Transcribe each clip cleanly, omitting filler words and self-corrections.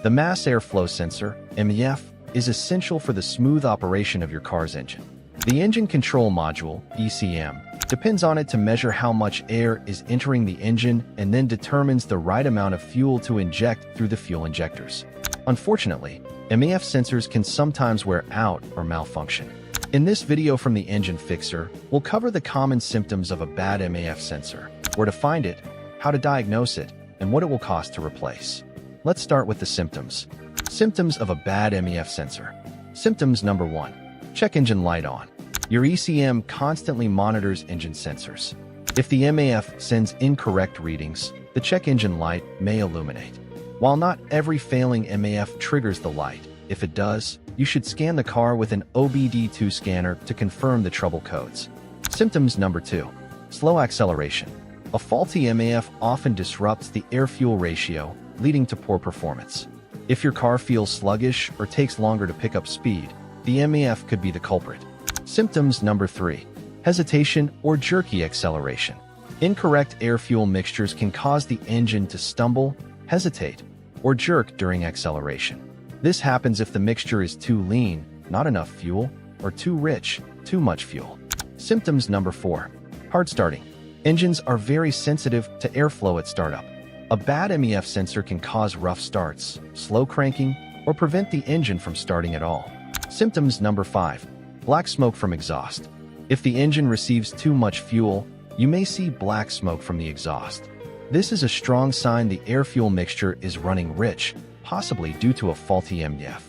The mass airflow sensor, MAF, is essential for the smooth operation of your car's engine. The engine control module, ECM, depends on it to measure how much air is entering the engine and then determines the right amount of fuel to inject through the fuel injectors. Unfortunately, MAF sensors can sometimes wear out or malfunction. In this video from the Engine Fixer, we'll cover the common symptoms of a bad MAF sensor, where to find it, how to diagnose it, and what it will cost to replace. Let's start with the symptoms. Symptoms of a bad MAF sensor. Symptoms number 1. Check engine light on. Your ECM constantly monitors engine sensors. If the MAF sends incorrect readings, the check engine light may illuminate. While not every failing MAF triggers the light, if it does, you should scan the car with an OBD2 scanner to confirm the trouble codes. Symptoms number 2. Slow acceleration. A faulty MAF often disrupts the air-fuel ratio, leading to poor performance. If your car feels sluggish or takes longer to pick up speed, the MAF could be the culprit. Symptoms number 3. Hesitation or jerky acceleration. Incorrect air-fuel mixtures can cause the engine to stumble, hesitate, or jerk during acceleration. This happens if the mixture is too lean, not enough fuel, or too rich, too much fuel. Symptoms number 4. Hard starting. Engines are very sensitive to airflow at startup. A bad MAF sensor can cause rough starts, slow cranking, or prevent the engine from starting at all. Symptoms number 5. Black smoke from exhaust. If the engine receives too much fuel, you may see black smoke from the exhaust. This is a strong sign the air-fuel mixture is running rich, possibly due to a faulty MAF.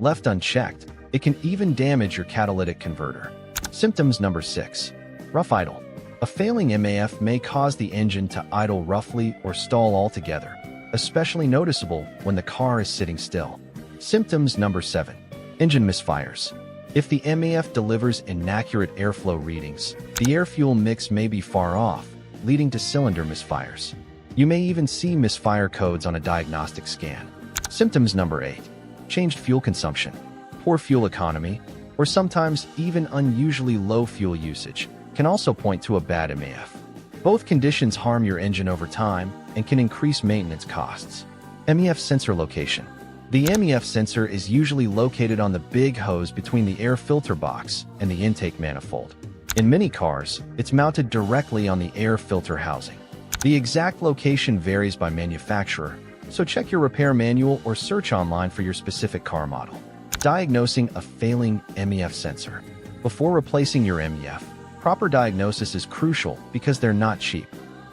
Left unchecked, it can even damage your catalytic converter. Symptoms number 6. Rough idle. A failing MAF may cause the engine to idle roughly or stall altogether, especially noticeable when the car is sitting still. Symptoms number 7. Engine misfires. If the MAF delivers inaccurate airflow readings, the air-fuel mix may be far off, leading to cylinder misfires. You may even see misfire codes on a diagnostic scan. Symptoms number 8. Changed fuel consumption, poor fuel economy, or sometimes even unusually low fuel usage can also point to a bad MAF. Both conditions harm your engine over time and can increase maintenance costs. MAF sensor location. The MAF sensor is usually located on the big hose between the air filter box and the intake manifold. In many cars, it's mounted directly on the air filter housing. The exact location varies by manufacturer, so check your repair manual or search online for your specific car model. Diagnosing a failing MAF sensor. Before replacing your MAF, proper diagnosis is crucial because they're not cheap.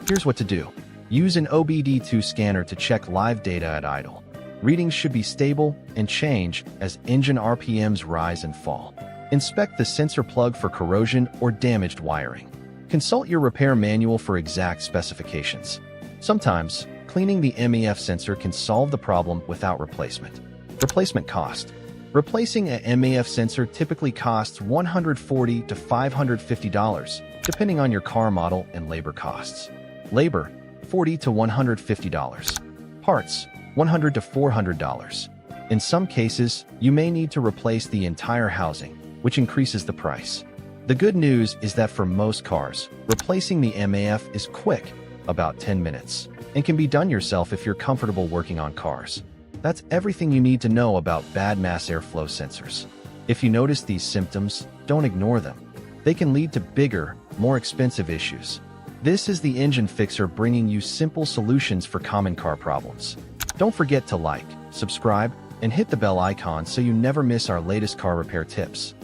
Here's what to do. Use an OBD2 scanner to check live data at idle. Readings should be stable and change as engine RPMs rise and fall. Inspect the sensor plug for corrosion or damaged wiring. Consult your repair manual for exact specifications. Sometimes, cleaning the MAF sensor can solve the problem without replacement. Replacement cost. Replacing a MAF sensor typically costs $140 to $550, depending on your car model and labor costs. Labor, $40 to $150. Parts, $100 to $400. In some cases, you may need to replace the entire housing, which increases the price. The good news is that for most cars, replacing the MAF is quick, about 10 minutes, and can be done yourself if you're comfortable working on cars. That's everything you need to know about bad mass airflow sensors. If you notice these symptoms, don't ignore them. They can lead to bigger, more expensive issues. This is the Engine Fixer, bringing you simple solutions for common car problems. Don't forget to like, subscribe, and hit the bell icon so you never miss our latest car repair tips.